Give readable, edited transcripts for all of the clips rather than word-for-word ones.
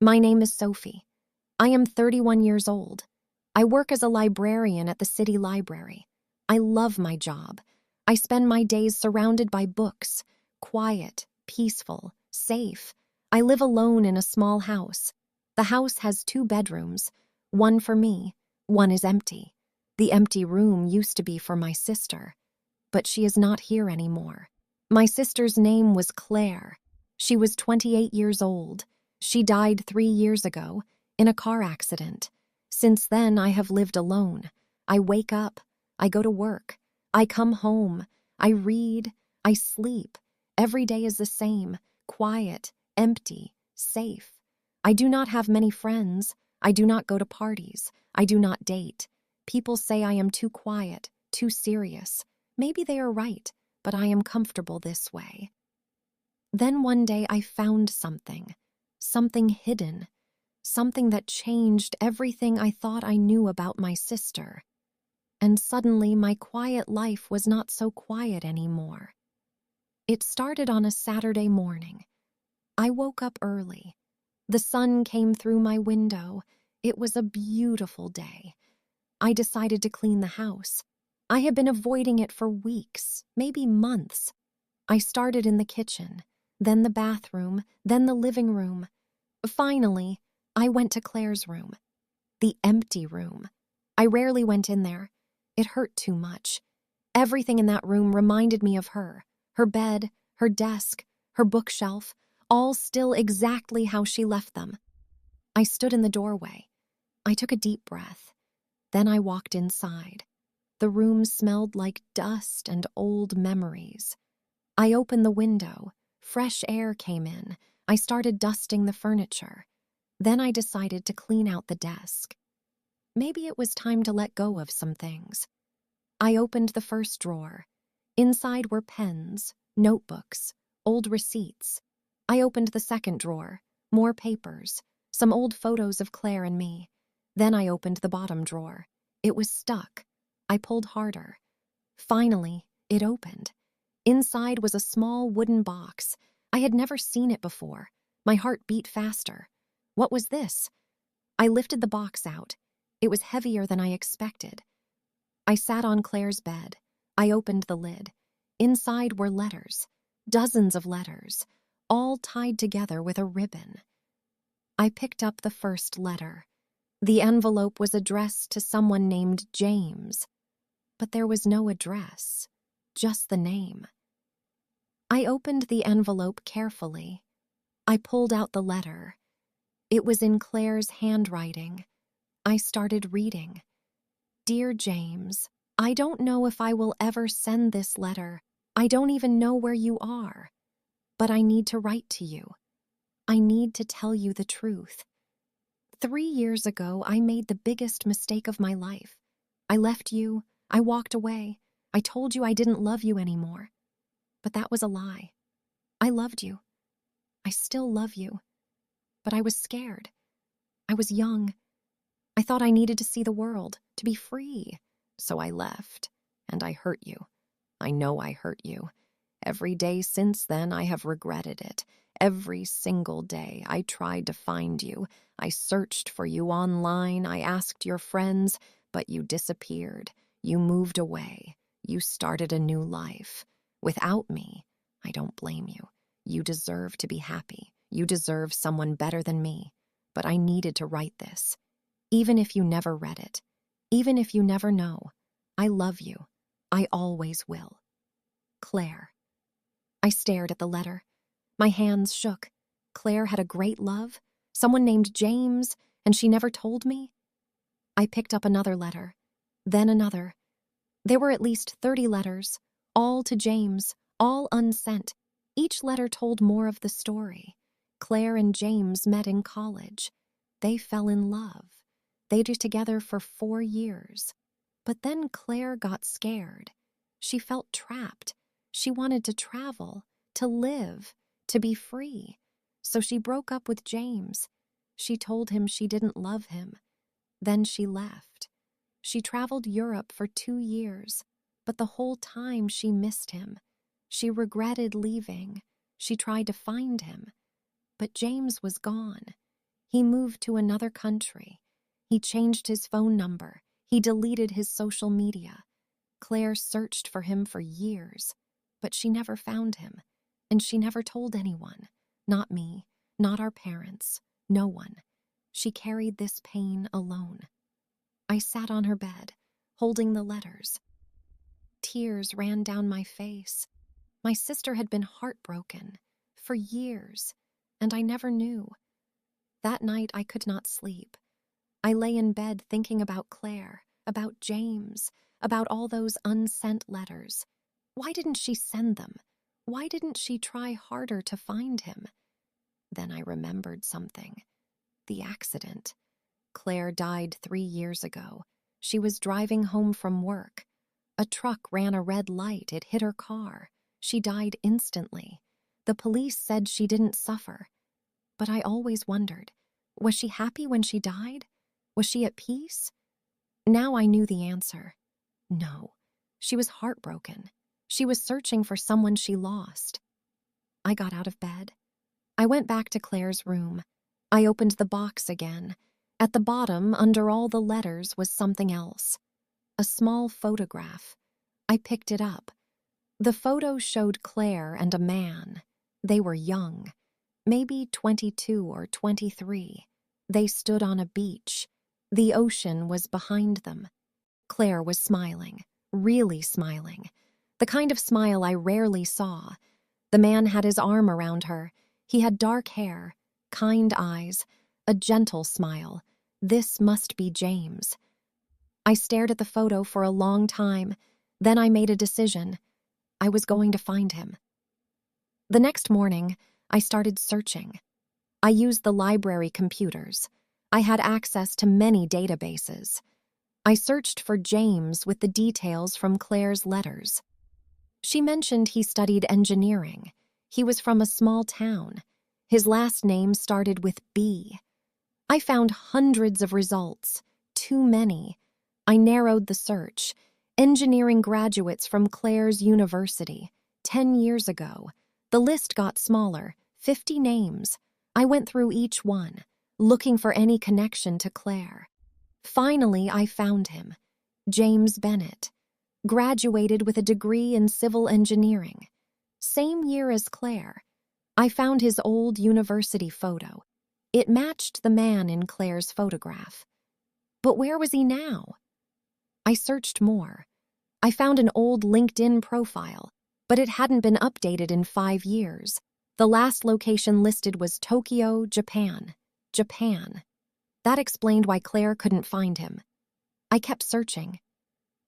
My name is Sophie. I am 31 years old. I work as a librarian at the city library. I love my job. I spend my days surrounded by books, quiet, peaceful, safe. I live alone in a small house. The house has 2 bedrooms, one for me, one is empty. The empty room used to be for my sister, but she is not here anymore. My sister's name was Claire. She was 28 years old. She died 3 years ago in a car accident. Since then, I have lived alone. I wake up, I go to work, I come home, I read, I sleep. Every day is the same, quiet, empty, safe. I do not have many friends. I do not go to parties. I do not date. People say I am too quiet, too serious. Maybe they are right, but I am comfortable this way. Then one day I found something hidden, something that changed everything I thought I knew about my sister. And suddenly my quiet life was not so quiet anymore. It started on a Saturday morning. I woke up early. The sun came through my window. It was a beautiful day. I decided to clean the house. I had been avoiding it for weeks, maybe months. I started in the kitchen, then the bathroom, then the living room. Finally, I went to Claire's room, the empty room. I rarely went in there. It hurt too much. Everything in that room reminded me of her bed, her desk, her bookshelf, all still exactly how she left them. I stood in the doorway. I took a deep breath. Then I walked inside. The room smelled like dust and old memories. I opened the window. Fresh air came in. I started dusting the furniture. Then I decided to clean out the desk. Maybe it was time to let go of some things. I opened the first drawer. Inside were pens, notebooks, old receipts. I opened the second drawer, more papers, some old photos of Claire and me. Then I opened the bottom drawer. It was stuck. I pulled harder. Finally, it opened. Inside was a small wooden box. I had never seen it before. My heart beat faster. What was this? I lifted the box out. It was heavier than I expected. I sat on Claire's bed. I opened the lid. Inside were letters, dozens of letters, all tied together with a ribbon. I picked up the first letter. The envelope was addressed to someone named James, but there was no address, just the name. I opened the envelope carefully. I pulled out the letter. It was in Claire's handwriting. I started reading. Dear James, I don't know if I will ever send this letter. I don't even know where you are. But I need to write to you. I need to tell you the truth. 3 years ago, I made the biggest mistake of my life. I left you. I walked away. I told you I didn't love you anymore. But that was a lie. I loved you. I still love you. But I was scared. I was young. I thought I needed to see the world, to be free. So I left, and I hurt you. I know I hurt you. Every day since then, I have regretted it. Every single day, I tried to find you. I searched for you online. I asked your friends, but you disappeared. You moved away. You started a new life. Without me, I don't blame you. You deserve to be happy. You deserve someone better than me. But I needed to write this. Even if you never read it, even if you never know, I love you. I always will. Claire. I stared at the letter. My hands shook. Claire had a great love, someone named James, and she never told me. I picked up another letter, then another. There were at least 30 letters, all to James, all unsent. Each letter told more of the story. Claire and James met in college. They fell in love. They were together for 4 years. But then Claire got scared. She felt trapped. She wanted to travel, to live, to be free. So she broke up with James. She told him she didn't love him. Then she left. She traveled Europe for 2 years, but the whole time she missed him. She regretted leaving. She tried to find him. But James was gone. He moved to another country. He changed his phone number. He deleted his social media. Claire searched for him for years, but she never found him, and she never told anyone. Not me, not our parents, no one. She carried this pain alone. I sat on her bed, holding the letters. Tears ran down my face. My sister had been heartbroken for years, and I never knew. That night I could not sleep. I lay in bed thinking about Claire, about James, about all those unsent letters. Why didn't she send them? Why didn't she try harder to find him? Then I remembered something. The accident. Claire died 3 years ago. She was driving home from work. A truck ran a red light. It hit her car. She died instantly. The police said she didn't suffer. But I always wondered, was she happy when she died? Was she at peace? Now I knew the answer. No, she was heartbroken. She was searching for someone she lost. I got out of bed. I went back to Claire's room. I opened the box again. At the bottom, under all the letters, was something else. A small photograph. I picked it up. The photo showed Claire and a man. They were young, maybe 22 or 23. They stood on a beach. The ocean was behind them. Claire was smiling, really smiling. The kind of smile I rarely saw. The man had his arm around her. He had dark hair, kind eyes, a gentle smile. This must be James. I stared at the photo for a long time. Then I made a decision. I was going to find him. The next morning, I started searching. I used the library computers. I had access to many databases. I searched for James with the details from Claire's letters. She mentioned he studied engineering. He was from a small town. His last name started with B. I found hundreds of results, too many. I narrowed the search. Engineering graduates from Claire's university, 10 years ago. The list got smaller, 50 names. I went through each one, looking for any connection to Claire. Finally, I found him. James Bennett. Graduated with a degree in civil engineering. Same year as Claire. I found his old university photo. It matched the man in Claire's photograph. But where was he now? I searched more. I found an old LinkedIn profile, but it hadn't been updated in 5 years. The last location listed was Tokyo, Japan. Japan. That explained why Claire couldn't find him. I kept searching.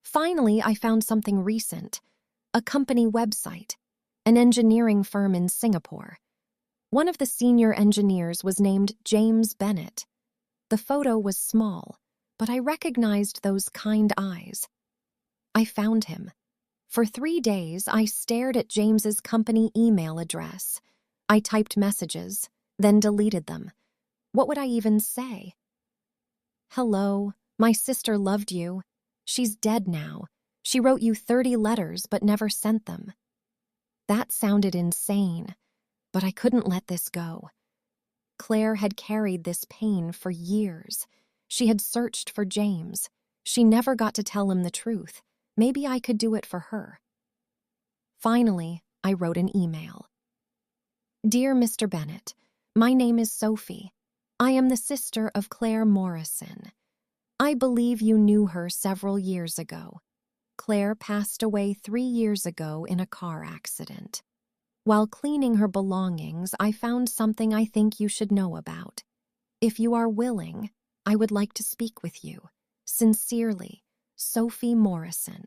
Finally, I found something recent. A company website. An engineering firm in Singapore. One of the senior engineers was named James Bennett. The photo was small, but I recognized those kind eyes. I found him. For 3 days, I stared at James's company email address. I typed messages, then deleted them. What would I even say? Hello, my sister loved you. She's dead now. She wrote you 30 letters but never sent them. That sounded insane, but I couldn't let this go. Claire had carried this pain for years. She had searched for James. She never got to tell him the truth. Maybe I could do it for her. Finally, I wrote an email. Dear Mr. Bennett, my name is Sophie. I am the sister of Claire Morrison. I believe you knew her several years ago. Claire passed away 3 years ago in a car accident. While cleaning her belongings, I found something I think you should know about. If you are willing, I would like to speak with you. Sincerely, Sophie Morrison.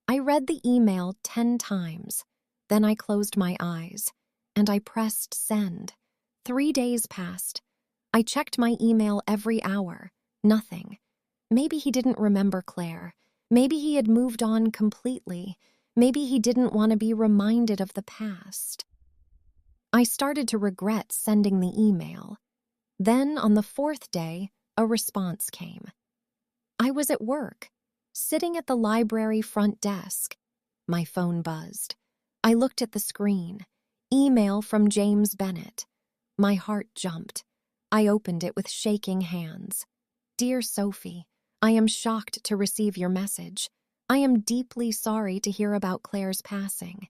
I read the email 10 times. Then I closed my eyes, and I pressed send. 3 days passed. I checked my email every hour. Nothing. Maybe he didn't remember Claire. Maybe he had moved on completely. Maybe he didn't want to be reminded of the past. I started to regret sending the email. Then, on the 4th day, a response came. I was at work, sitting at the library front desk. My phone buzzed. I looked at the screen. Email from James Bennett. My heart jumped. I opened it with shaking hands. Dear Sophie, I am shocked to receive your message. I am deeply sorry to hear about Claire's passing.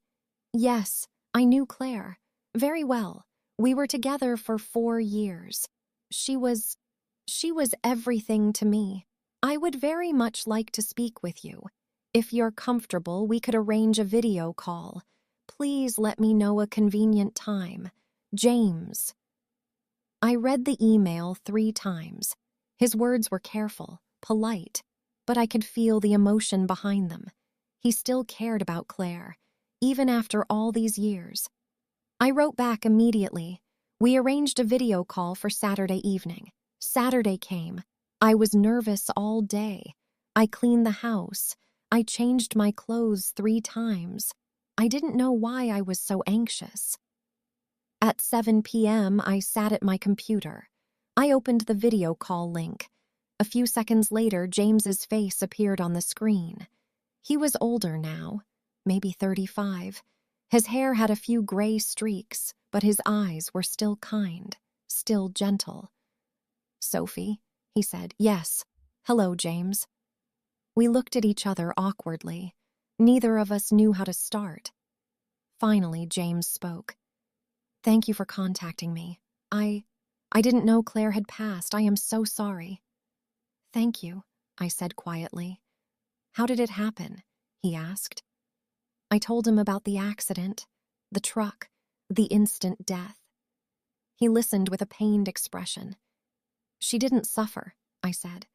Yes, I knew Claire. Very well. We were together for 4 years. She was everything to me. I would very much like to speak with you. If you're comfortable, we could arrange a video call. Please let me know a convenient time. James. I read the email 3 times. His words were careful, polite, but I could feel the emotion behind them. He still cared about Claire, even after all these years. I wrote back immediately. We arranged a video call for Saturday evening. Saturday came. I was nervous all day. I cleaned the house. I changed my clothes 3 times. I didn't know why I was so anxious. At 7 p.m., I sat at my computer. I opened the video call link. A few seconds later, James's face appeared on the screen. He was older now, maybe 35. His hair had a few gray streaks, but his eyes were still kind, still gentle. Sophie, he said. Yes. Hello, James. We looked at each other awkwardly. Neither of us knew how to start. Finally, James spoke. Thank you for contacting me. I didn't know Claire had passed. I am so sorry. Thank you, I said quietly. How did it happen? He asked. I told him about the accident, the truck, the instant death. He listened with a pained expression. She didn't suffer, I said.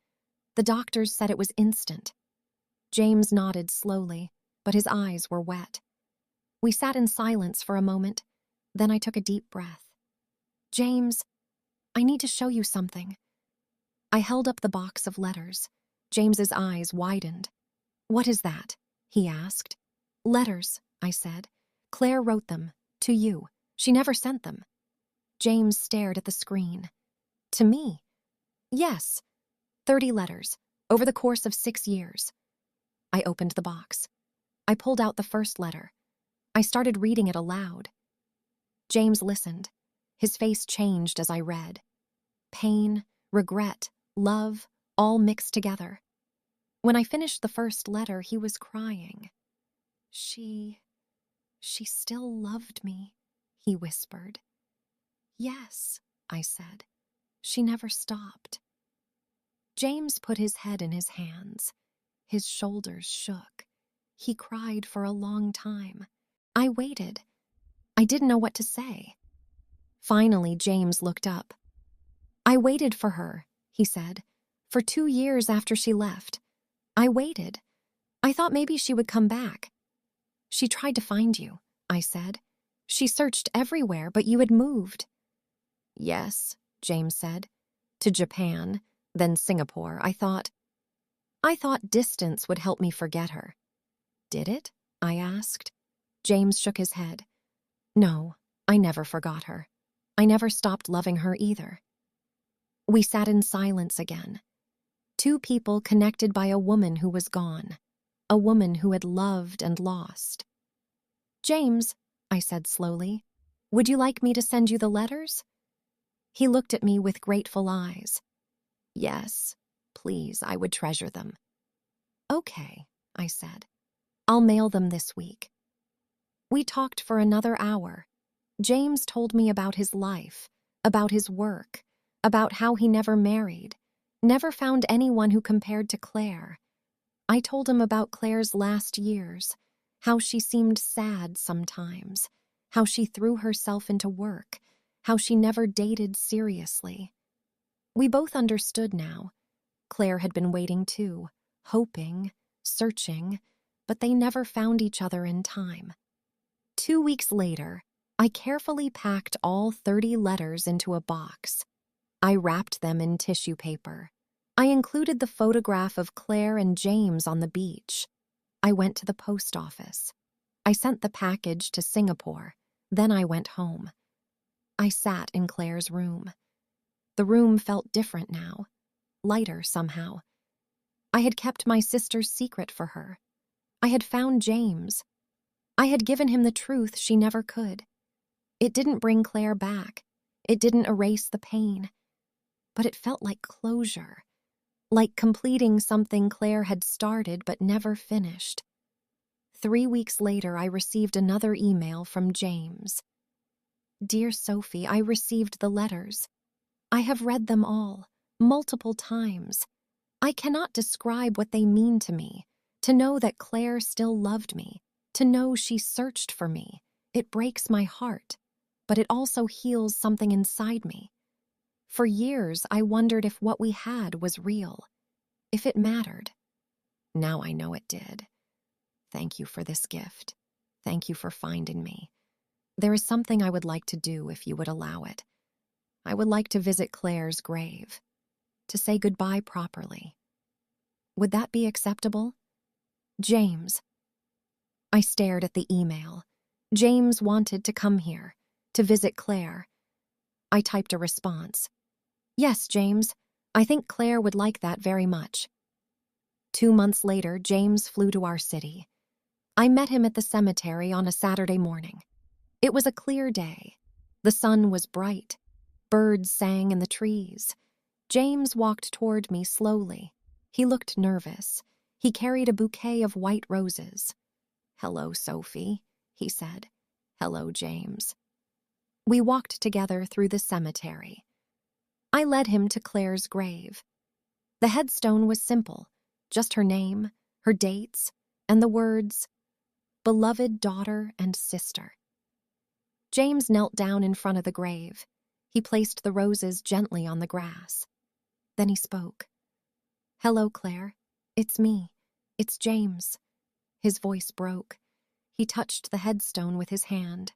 The doctors said it was instant. James nodded slowly, but his eyes were wet. We sat in silence for a moment. Then I took a deep breath. James, I need to show you something. I held up the box of letters. James's eyes widened. What is that? He asked. Letters, I said. Claire wrote them. To you. She never sent them. James stared at the screen. To me? Yes. 30 letters, over the course of 6 years. I opened the box. I pulled out the first letter. I started reading it aloud. James listened. His face changed as I read. Pain, regret, love, all mixed together. When I finished the first letter, he was crying. She still loved me, he whispered. Yes, I said. She never stopped. James put his head in his hands. His shoulders shook. He cried for a long time. I waited. I didn't know what to say. Finally, James looked up. I waited for her, he said, for 2 years after she left. I waited. I thought maybe she would come back. She tried to find you, I said. She searched everywhere, but you had moved. Yes, James said. To Japan, then Singapore. I thought distance would help me forget her. Did it? I asked. James shook his head. No, I never forgot her. I never stopped loving her either. We sat in silence again. 2 people connected by a woman who was gone. A woman who had loved and lost. James, I said slowly, would you like me to send you the letters? He looked at me with grateful eyes. Yes, please, I would treasure them. Okay, I said. I'll mail them this week. We talked for another hour. James told me about his life, about his work, about how he never married, never found anyone who compared to Claire. I told him about Claire's last years, how she seemed sad sometimes, how she threw herself into work, how she never dated seriously. We both understood now. Claire had been waiting too, hoping, searching, but they never found each other in time. 2 weeks later, I carefully packed all 30 letters into a box. I wrapped them in tissue paper. I included the photograph of Claire and James on the beach. I went to the post office. I sent the package to Singapore. Then I went home. I sat in Claire's room. The room felt different now, lighter somehow. I had kept my sister's secret for her. I had found James. I had given him the truth she never could. It didn't bring Claire back. It didn't erase the pain. but it felt like closure, like completing something Claire had started but never finished. 3 weeks later, I received another email from James. Dear Sophie, I received the letters. I have read them all, multiple times. I cannot describe what they mean to me. To know that Claire still loved me, to know she searched for me, it breaks my heart, but it also heals something inside me. For years, I wondered if what we had was real, if it mattered. Now I know it did. Thank you for this gift. Thank you for finding me. There is something I would like to do if you would allow it. I would like to visit Claire's grave, to say goodbye properly. Would that be acceptable? James. I stared at the email. James wanted to come here, to visit Claire. I typed a response. Yes, James. I think Claire would like that very much. 2 months later, James flew to our city. I met him at the cemetery on a Saturday morning. It was a clear day. The sun was bright. Birds sang in the trees. James walked toward me slowly. He looked nervous. He carried a bouquet of white roses. Hello, Sophie, he said. Hello, James. We walked together through the cemetery. I led him to Claire's grave. The headstone was simple, just her name, her dates, and the words, beloved daughter and sister. James knelt down in front of the grave. He placed the roses gently on the grass. Then he spoke. Hello, Claire. It's me. It's James. His voice broke. He touched the headstone with his hand.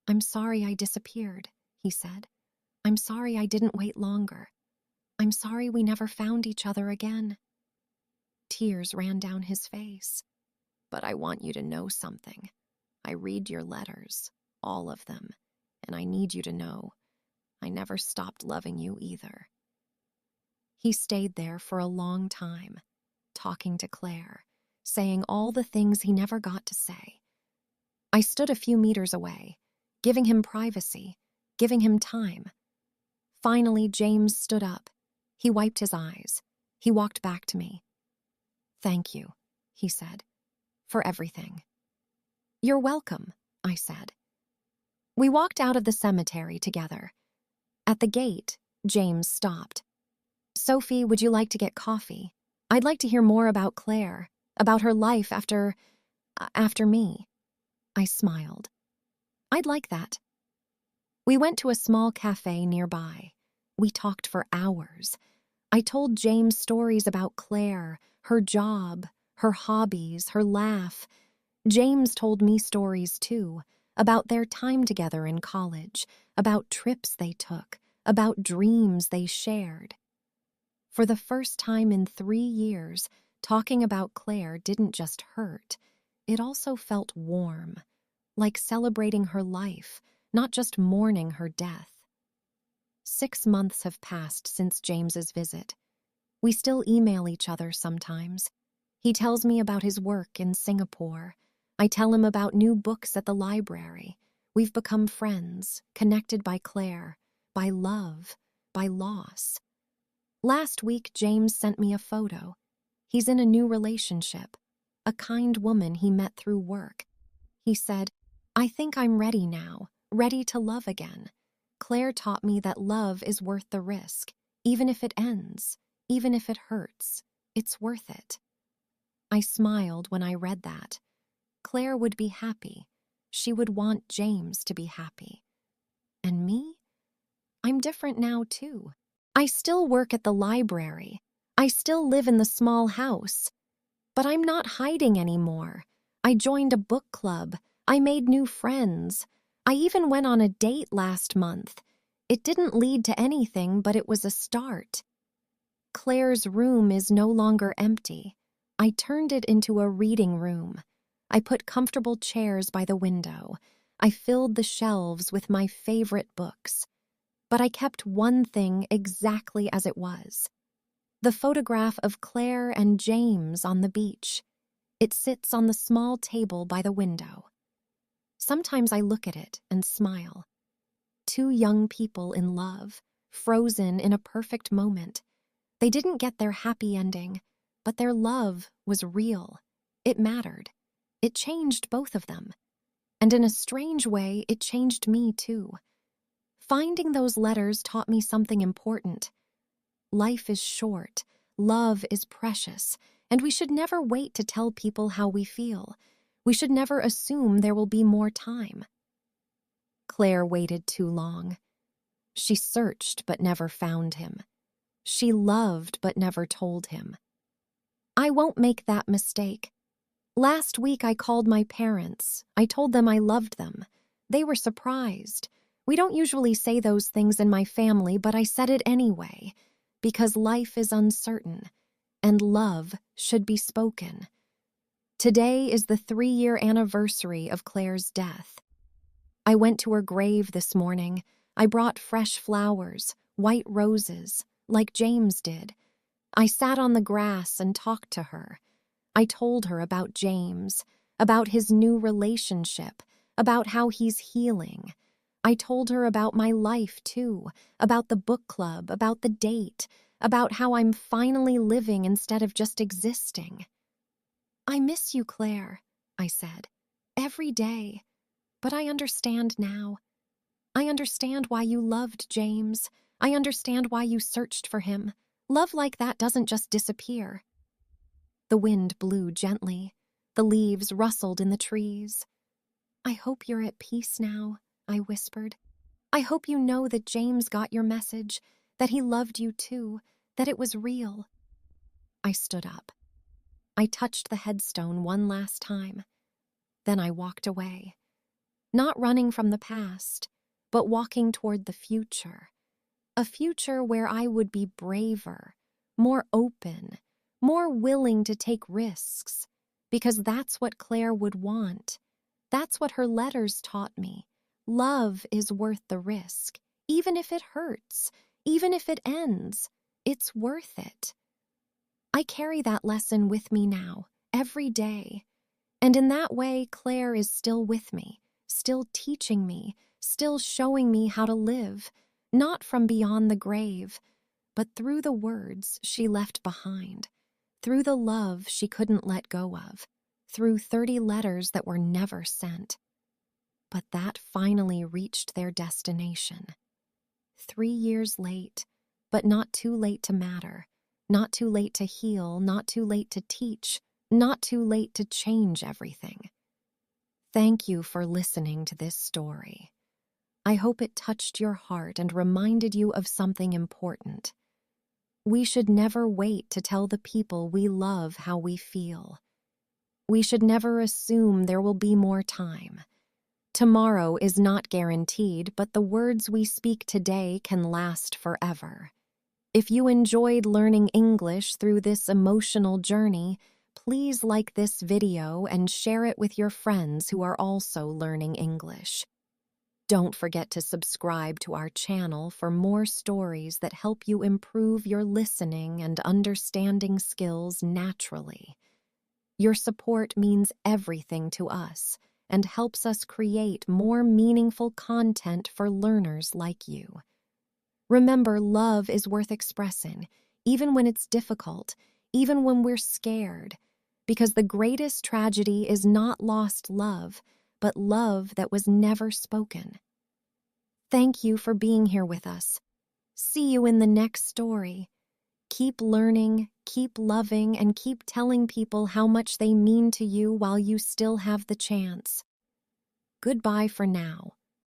I'm sorry I disappeared, he said. I'm sorry I didn't wait longer. I'm sorry we never found each other again. Tears ran down his face. But I want you to know something. I read your letters, all of them, and I need you to know I never stopped loving you either. He stayed there for a long time, talking to Claire, saying all the things he never got to say. I stood a few meters away, giving him privacy, giving him time. Finally, James stood up. He wiped his eyes. He walked back to me. Thank you, he said, for everything. You're welcome, I said. We walked out of the cemetery together. At the gate, James stopped. Sophie, would you like to get coffee? I'd like to hear more about Claire, about her life after me. I smiled. I'd like that. We went to a small cafe nearby. We talked for hours. I told James stories about Claire, her job, her hobbies, her laugh. James told me stories too, about their time together in college, about trips they took, about dreams they shared. For the first time in 3 years, talking about Claire didn't just hurt. It also felt warm, like celebrating her life, not just mourning her death. 6 months have passed since James's visit. We still email each other sometimes. He tells me about his work in Singapore. I tell him about new books at the library. We've become friends, connected by Claire, by love, by loss. Last week, James sent me a photo. He's in a new relationship, a kind woman he met through work. He said, I think I'm ready now, ready to love again. Claire taught me that love is worth the risk. Even if it ends, even if it hurts, it's worth it. I smiled when I read that. Claire would be happy. She would want James to be happy. And me? I'm different now, too. I still work at the library. I still live in the small house. But I'm not hiding anymore. I joined a book club. I made new friends. I even went on a date last month. It didn't lead to anything, but it was a start. Claire's room is no longer empty. I turned it into a reading room. I put comfortable chairs by the window. I filled the shelves with my favorite books. But I kept one thing exactly as it was. The photograph of Claire and James on the beach. It sits on the small table by the window. Sometimes I look at it and smile. 2 young people in love, frozen in a perfect moment. They didn't get their happy ending, but their love was real. It mattered. It changed both of them. And in a strange way, it changed me too. Finding those letters taught me something important. Life is short, love is precious, and we should never wait to tell people how we feel. We should never assume there will be more time. Claire waited too long. She searched but never found him. She loved but never told him. I won't make that mistake. Last week I called my parents. I told them I loved them. They were surprised. We don't usually say those things in my family, but I said it anyway, because life is uncertain, and love should be spoken. Today is the 3-year anniversary of Claire's death. I went to her grave this morning. I brought fresh flowers, white roses, like James did. I sat on the grass and talked to her. I told her about James, about his new relationship, about how he's healing. I told her about my life, too, about the book club, about the date, about how I'm finally living instead of just existing. I miss you, Claire, I said, every day. But I understand now. I understand why you loved James. I understand why you searched for him. Love like that doesn't just disappear. The wind blew gently. The leaves rustled in the trees. I hope you're at peace now, I whispered. I hope you know that James got your message, that he loved you too, that it was real. I stood up. I touched the headstone one last time. Then I walked away. Not running from the past, but walking toward the future. A future where I would be braver, more open, more willing to take risks, because that's what Claire would want. That's what her letters taught me. Love is worth the risk, even if it hurts, even if it ends. It's worth it. I carry that lesson with me now, every day. And in that way, Claire is still with me, still teaching me, still showing me how to live, not from beyond the grave, but through the words she left behind, through the love she couldn't let go of, through 30 letters that were never sent. But that finally reached their destination. 3 years late, but not too late to matter, not too late to heal, not too late to teach, not too late to change everything. Thank you for listening to this story. I hope it touched your heart and reminded you of something important. We should never wait to tell the people we love how we feel. We should never assume there will be more time. Tomorrow is not guaranteed, but the words we speak today can last forever. If you enjoyed learning English through this emotional journey, please like this video and share it with your friends who are also learning English. Don't forget to subscribe to our channel for more stories that help you improve your listening and understanding skills naturally. Your support means everything to us and helps us create more meaningful content for learners like you. Remember, love is worth expressing, even when it's difficult, even when we're scared, because the greatest tragedy is not lost love, but love that was never spoken. Thank you for being here with us. See you in the next story. Keep learning, keep loving, and keep telling people how much they mean to you while you still have the chance. Goodbye for now.